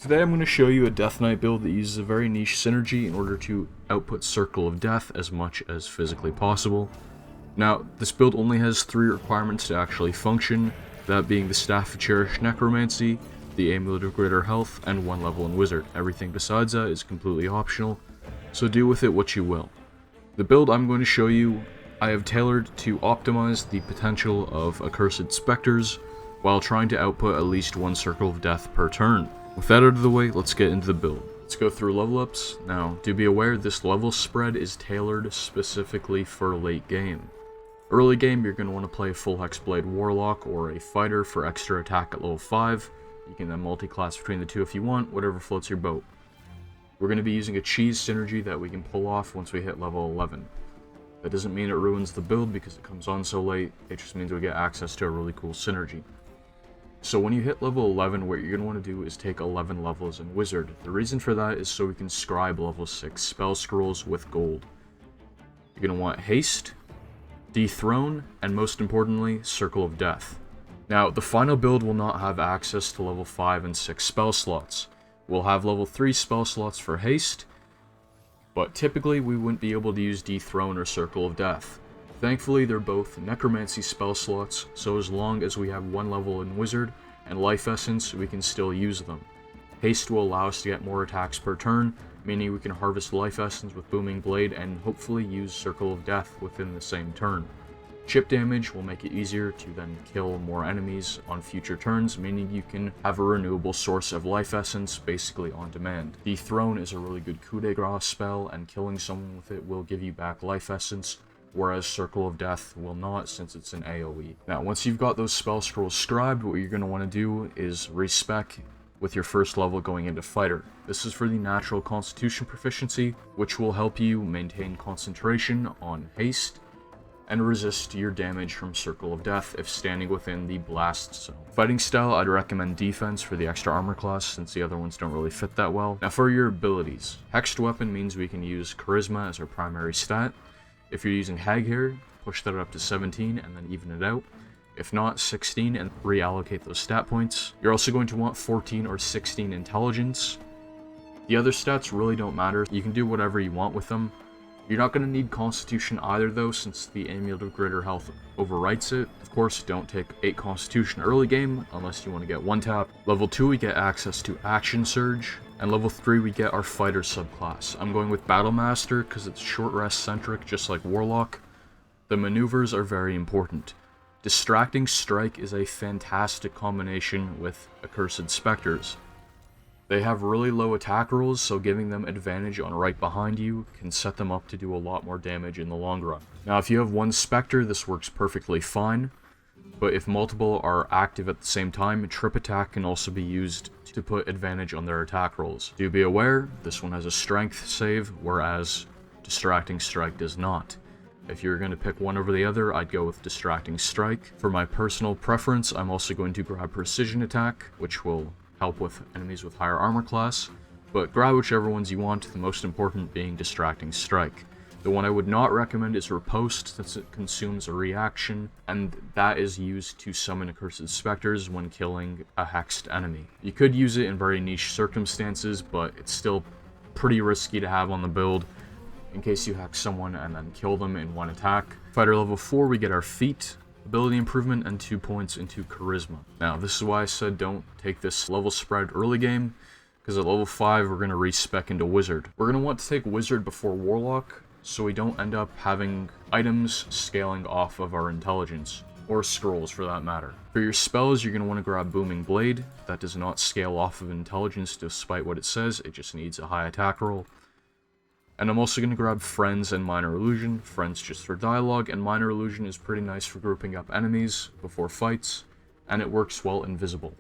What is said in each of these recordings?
Today I'm going to show you a Death Knight build that uses a very niche synergy in order to output Circle of Death as much as physically possible. Now, this build only has 3 requirements to actually function, that being the Staff of Cherished Necromancy, the Amulet of Greater Health, and 1 level in Wizard. Everything besides that is completely optional, so do with it what you will. The build I'm going to show you, I have tailored to optimize the potential of Accursed Spectres, while trying to output at least 1 Circle of Death per turn. With that out of the way, let's get into the build. Let's go through level ups. Now, do be aware this level spread is tailored specifically for late game. Early game, you're going to want to play a full Hexblade Warlock or a Fighter for extra attack at level 5. You can then multi-class between the two if you want, whatever floats your boat. We're going to be using a cheese synergy that we can pull off once we hit level 11. That doesn't mean it ruins the build because it comes on so late, it just means we get access to a really cool synergy. So when you hit level 11, what you're going to want to do is take 11 levels in Wizard. The reason for that is so we can scribe level 6 spell scrolls with gold. You're going to want Haste, Dethrone, and most importantly, Circle of Death. Now, the final build will not have access to level 5 and 6 spell slots. We'll have level 3 spell slots for Haste, but typically we wouldn't be able to use Dethrone or Circle of Death. Thankfully, they're both Necromancy spell slots, so as long as we have 1 level in Wizard and Life Essence, we can still use them. Haste will allow us to get more attacks per turn, meaning we can harvest Life Essence with Booming Blade and hopefully use Circle of Death within the same turn. Chip damage will make it easier to then kill more enemies on future turns, meaning you can have a renewable source of Life Essence basically on demand. Dethrone is a really good coup de grace spell, and killing someone with it will give you back Life Essence, whereas Circle of Death will not since it's an AoE. Now, once you've got those spell scrolls scribed, what you're going to want to do is respec with your first level going into Fighter. This is for the natural Constitution proficiency, which will help you maintain concentration on Haste and resist your damage from Circle of Death if standing within the blast zone. Fighting style, I'd recommend defense for the extra armor class since the other ones don't really fit that well. Now for your abilities, Hexed Weapon means we can use Charisma as our primary stat. If you're using Hag here, push that up to 17 and then even it out. If not, 16 and reallocate those stat points. You're also going to want 14 or 16 intelligence. The other stats really don't matter. You can do whatever you want with them. You're not going to need Constitution either though, since the Amulet of Greater Health overwrites it. Of course, don't take 8 Constitution early game unless you want to get 1 tap. Level 2 we get access to Action Surge. And level 3 we get our Fighter subclass. I'm going with Battle Master because it's short rest centric just like Warlock. The maneuvers are very important. Distracting Strike is a fantastic combination with Accursed Spectres. They have really low attack rolls, so giving them advantage on right behind you can set them up to do a lot more damage in the long run. Now if you have 1 Spectre, this works perfectly fine. But if multiple are active at the same time, Trip Attack can also be used to put advantage on their attack rolls. Do be aware, this one has a strength save, whereas Distracting Strike does not. If you're going to pick one over the other, I'd go with Distracting Strike. For my personal preference, I'm also going to grab Precision Attack, which will help with enemies with higher armor class, but grab whichever ones you want, the most important being Distracting Strike. The one I would not recommend is Riposte, since it consumes a reaction, and that is used to summon Accursed Spectres when killing a hexed enemy. You could use it in very niche circumstances, but it's still pretty risky to have on the build, in case you hex someone and then kill them in 1 attack. Fighter level 4, we get our Feat, ability improvement, and 2 points into Charisma. Now, this is why I said don't take this level spread early game, because at level 5, we're going to respec into Wizard. We're going to want to take Wizard before Warlock, so we don't end up having items scaling off of our intelligence, or scrolls for that matter. For your spells, you're going to want to grab Booming Blade. That does not scale off of intelligence despite what it says, it just needs a high attack roll. And I'm also going to grab Friends and Minor Illusion. Friends just for dialogue, and Minor Illusion is pretty nice for grouping up enemies before fights, and it works while invisible.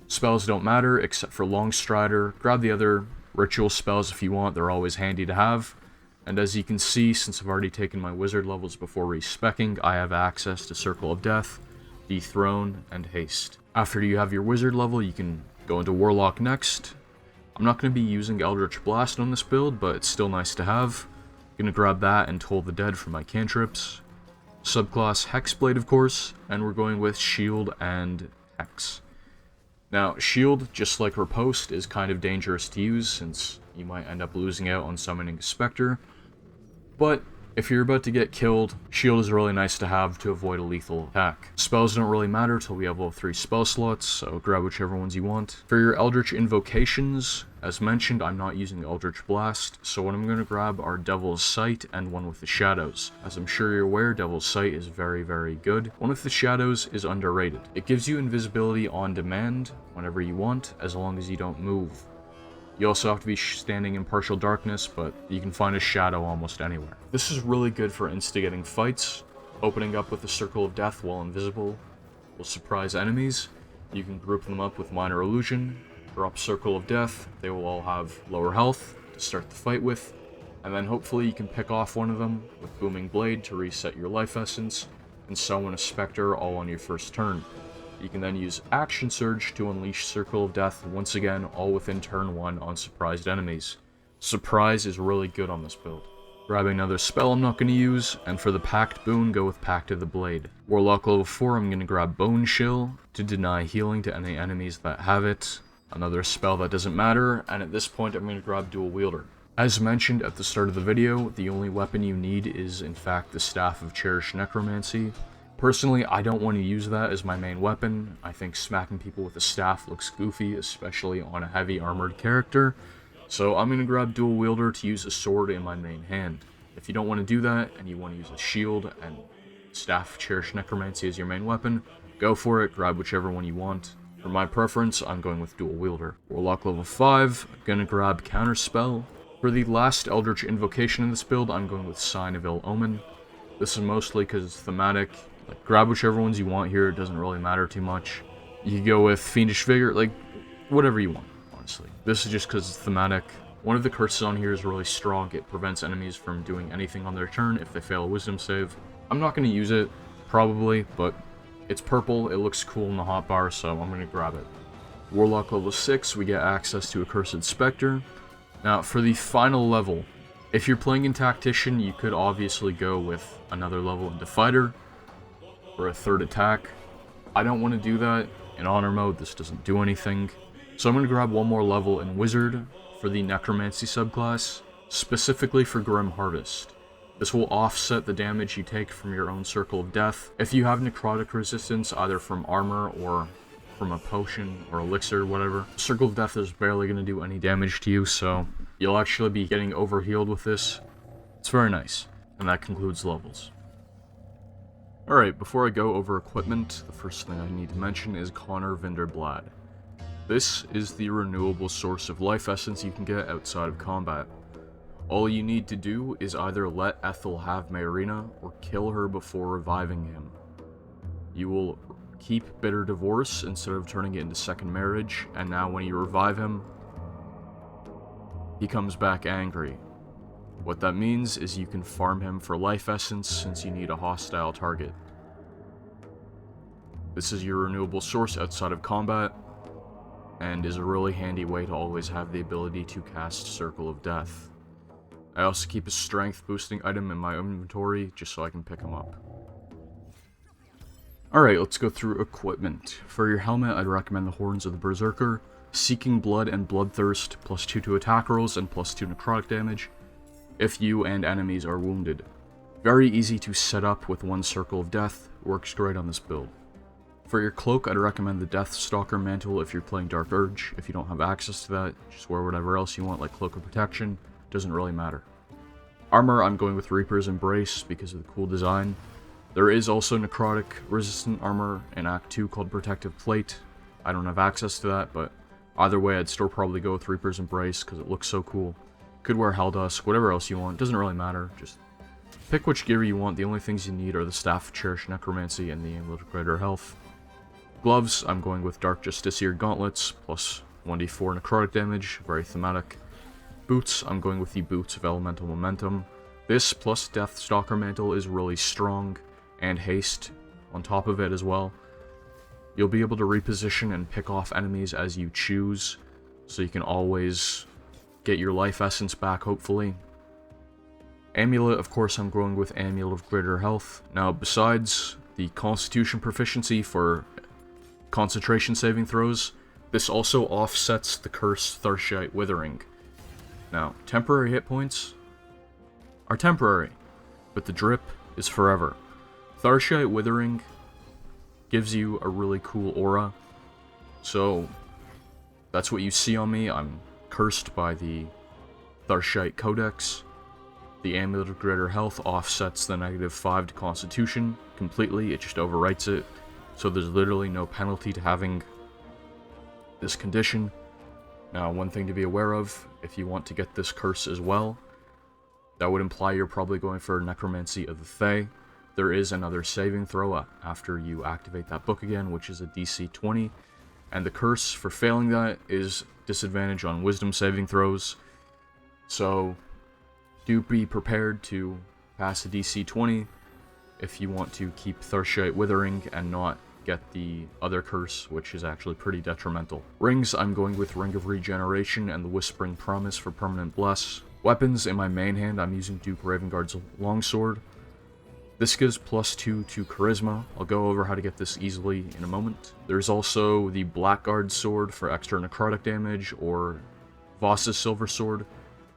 Spells don't matter except for Long Strider. Grab the other ritual spells if you want, they're always handy to have. And as you can see, since I've already taken my Wizard levels before respecking, I have access to Circle of Death, Dethrone, and Haste. After you have your Wizard level, you can go into Warlock next. I'm not going to be using Eldritch Blast on this build, but it's still nice to have. I'm going to grab that and Toll the Dead for my cantrips. Subclass Hexblade, of course, and we're going with Shield and Hex. Now, shield, just like riposte, is kind of dangerous to use since you might end up losing out on summoning a specter, but if you're about to get killed, shield is really nice to have to avoid a lethal attack. Spells don't really matter till we have level 3 spell slots, so grab whichever ones you want. For your Eldritch invocations, as mentioned, I'm not using the Eldritch Blast, so what I'm going to grab are Devil's Sight and One with the Shadows. As I'm sure you're aware, Devil's Sight is very, very good. One with the Shadows is underrated. It gives you invisibility on demand whenever you want, as long as you don't move. You also have to be standing in partial darkness, but you can find a shadow almost anywhere. This is really good for instigating fights. Opening up with a Circle of Death while invisible will surprise enemies. You can group them up with Minor Illusion, drop Circle of Death, they will all have lower health to start the fight with, and then hopefully you can pick off one of them with Booming Blade to reset your life essence, and summon a Spectre all on your first turn. You can then use Action Surge to unleash Circle of Death once again, all within turn 1 on surprised enemies. Surprise is really good on this build. Grabbing another spell I'm not going to use, and for the Pact boon, go with Pact of the Blade. Warlock level 4, I'm going to grab Bone Chill to deny healing to any enemies that have it. Another spell that doesn't matter, and at this point I'm going to grab Dual Wielder. As mentioned at the start of the video, the only weapon you need is in fact the Staff of Cherished Necromancy. Personally, I don't want to use that as my main weapon. I think smacking people with a staff looks goofy, especially on a heavy armored character. So I'm going to grab Dual Wielder to use a sword in my main hand. If you don't want to do that, and you want to use a shield and Staff of Cherished Necromancy as your main weapon, go for it, grab whichever one you want. For my preference, I'm going with Dual Wielder. Warlock level 5, I'm going to grab Counterspell. For the last Eldritch Invocation in this build, I'm going with Sign of Ill Omen. This is mostly because it's thematic. Like, grab whichever ones you want here, it doesn't really matter too much. You can go with Fiendish Vigor, like, whatever you want, honestly. This is just because it's thematic. One of the curses on here is really strong. It prevents enemies from doing anything on their turn if they fail a wisdom save. I'm not going to use it, probably, but it's purple, it looks cool in the hotbar, so I'm going to grab it. Warlock level 6, we get access to Accursed Spectre. Now, for the final level, if you're playing in Tactician, you could obviously go with another level into Fighter, for a third attack. I don't want to do that. In Honor mode, this doesn't do anything. So I'm going to grab one more level in Wizard for the Necromancy subclass, specifically for Grim Harvest. This will offset the damage you take from your own Circle of Death. If you have necrotic resistance, either from armor or from a potion or elixir, whatever, Circle of Death is barely going to do any damage to you, so you'll actually be getting overhealed with this. It's very nice. And that concludes levels. Alright, before I go over equipment, the first thing I need to mention is Connor Vinderblad. This is the renewable source of life essence you can get outside of combat. All you need to do is either let Ethel have Mayrina, or kill her before reviving him. You will keep Bitter Divorce instead of turning it into Second Marriage, and now when you revive him, he comes back angry. What that means is you can farm him for life essence since you need a hostile target. This is your renewable source outside of combat, and is a really handy way to always have the ability to cast Circle of Death. I also keep a strength boosting item in my inventory just so I can pick them up. Alright, let's go through equipment. For your helmet, I'd recommend the Horns of the Berserker, Seeking Blood and Bloodthirst, +2 to attack rolls and +2 necrotic damage, if you and enemies are wounded. Very easy to set up with one Circle of Death, works great on this build. For your cloak, I'd recommend the Deathstalker Mantle if you're playing Dark Urge. If you don't have access to that, just wear whatever else you want, like Cloak of Protection, doesn't really matter. Armor, I'm going with Reaper's Embrace because of the cool design. There is also necrotic resistant armor in Act 2 called Protective Plate. I don't have access to that, but either way I'd still probably go with Reaper's Embrace because it looks so cool. Could wear Helldusk, whatever else you want, doesn't really matter, just pick which gear you want. The only things you need are the Staff of Cherished Necromancy and the Amulet of Greater Health. Gloves, I'm going with Dark Justiciar Gauntlets, +1d4 necrotic damage, very thematic. Boots, I'm going with the Boots of Elemental Momentum. This plus Deathstalker Mantle is really strong, and haste on top of it as well. You'll be able to reposition and pick off enemies as you choose, so you can always get your life essence back, hopefully. Amulet, of course, I'm going with Amulet of Greater Health. Now, besides the Constitution proficiency for concentration saving throws, This also offsets the curse Tharciate Withering. Now, temporary hit points are temporary, but the drip is forever. Tharciate Withering gives you a really cool aura, so that's what you see on me. I'm cursed by the Tharciate Codex. The Amulet of Greater Health offsets the -5 to Constitution completely, it just overwrites it, so there's literally no penalty to having this condition. Now, one thing to be aware of, if you want to get this curse as well, that would imply you're probably going for Necromancy of the Fae. There is another saving throw after you activate that book again, which is a DC 20, and the curse for failing that is disadvantage on Wisdom saving throws, so do be prepared to pass a DC 20 if you want to keep Tharciate Withering and not get the other curse, which is actually pretty detrimental. Rings, I'm going with Ring of Regeneration and the Whispering Promise for permanent bless. Weapons, in my main hand, I'm using Duke Ravenguard's Longsword. This gives +2 to Charisma. I'll go over how to get this easily in a moment. There's also the Blackguard Sword for extra necrotic damage, or Voss's Silver Sword.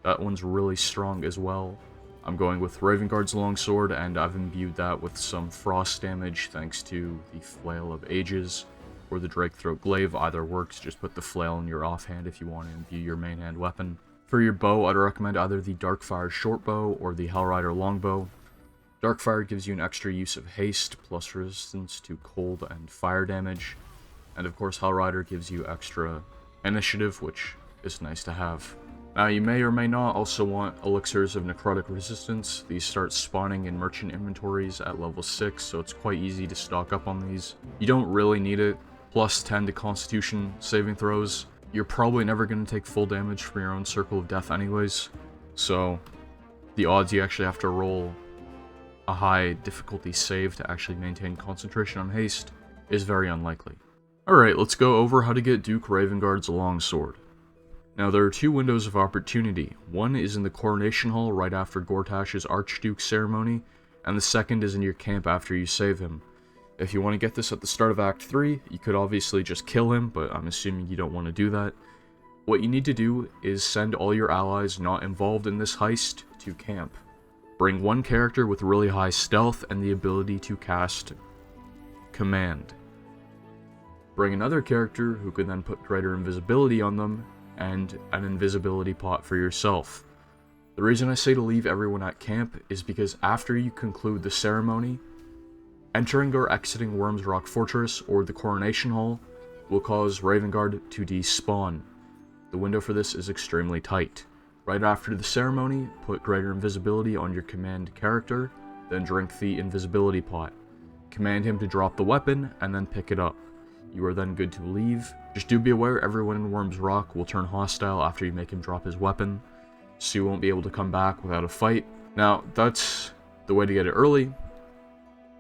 That one's really strong as well. I'm going with Ravenguard's Longsword, and I've imbued that with some frost damage thanks to the Flail of Ages or the Drakethroat Glaive. Either works, just put the flail in your offhand if you want to imbue your main hand weapon. For your bow, I'd recommend either the Darkfire Shortbow or the Hellrider Longbow. Darkfire gives you an extra use of haste plus resistance to cold and fire damage, and of course Hellrider gives you extra initiative, which is nice to have. Now, you may or may not also want Elixirs of Necrotic Resistance. These start spawning in merchant inventories at level 6, so it's quite easy to stock up on these. You don't really need it. +10 to Constitution saving throws. You're probably never going to take full damage from your own Circle of Death anyways, so the odds you actually have to roll a high difficulty save to actually maintain concentration on haste is very unlikely. Alright, let's go over how to get Duke Ravenguard's Longsword. Now, there are two windows of opportunity. One is in the Coronation Hall right after Gortash's Archduke ceremony, and the second is in your camp after you save him. If you want to get this at the start of Act 3, you could obviously just kill him, but I'm assuming you don't want to do that. What you need to do is send all your allies not involved in this heist to camp. Bring one character with really high stealth and the ability to cast Command. Bring another character who can then put greater invisibility on them, and an invisibility pot for yourself. The reason I say to leave everyone at camp is because after you conclude the ceremony, entering or exiting Worm's Rock Fortress or the Coronation Hall will cause Ravenguard to despawn. The window for this is extremely tight. Right after the ceremony, put greater invisibility on your command character, then drink the invisibility pot. Command him to drop the weapon, and then pick it up. You are then good to leave. Just do be aware everyone in Worm's Rock will turn hostile after you make him drop his weapon, so you won't be able to come back without a fight. Now, that's the way to get it early.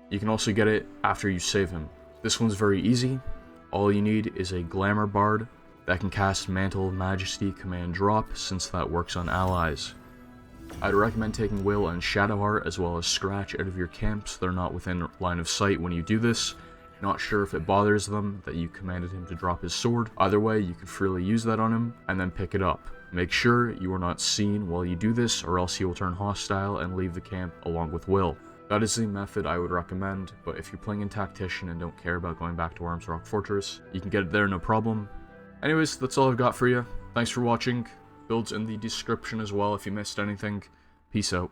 You can also get it after you save him. This one's very easy. All you need is a Glamour Bard that can cast Mantle of Majesty Command Drop, since that works on allies. I'd recommend taking Will and Shadowheart as well as Scratch out of your camps. They're not within line of sight when you do this. Not sure if it bothers them that you commanded him to drop his sword. Either way, you can freely use that on him, and then pick it up. Make sure you are not seen while you do this, or else he will turn hostile and leave the camp along with Will. That is the method I would recommend, but if you're playing in Tactician and don't care about going back to Worm's Rock Fortress, you can get it there no problem. Anyways, that's all I've got for you. Thanks for watching. Builds in the description as well if you missed anything. Peace out.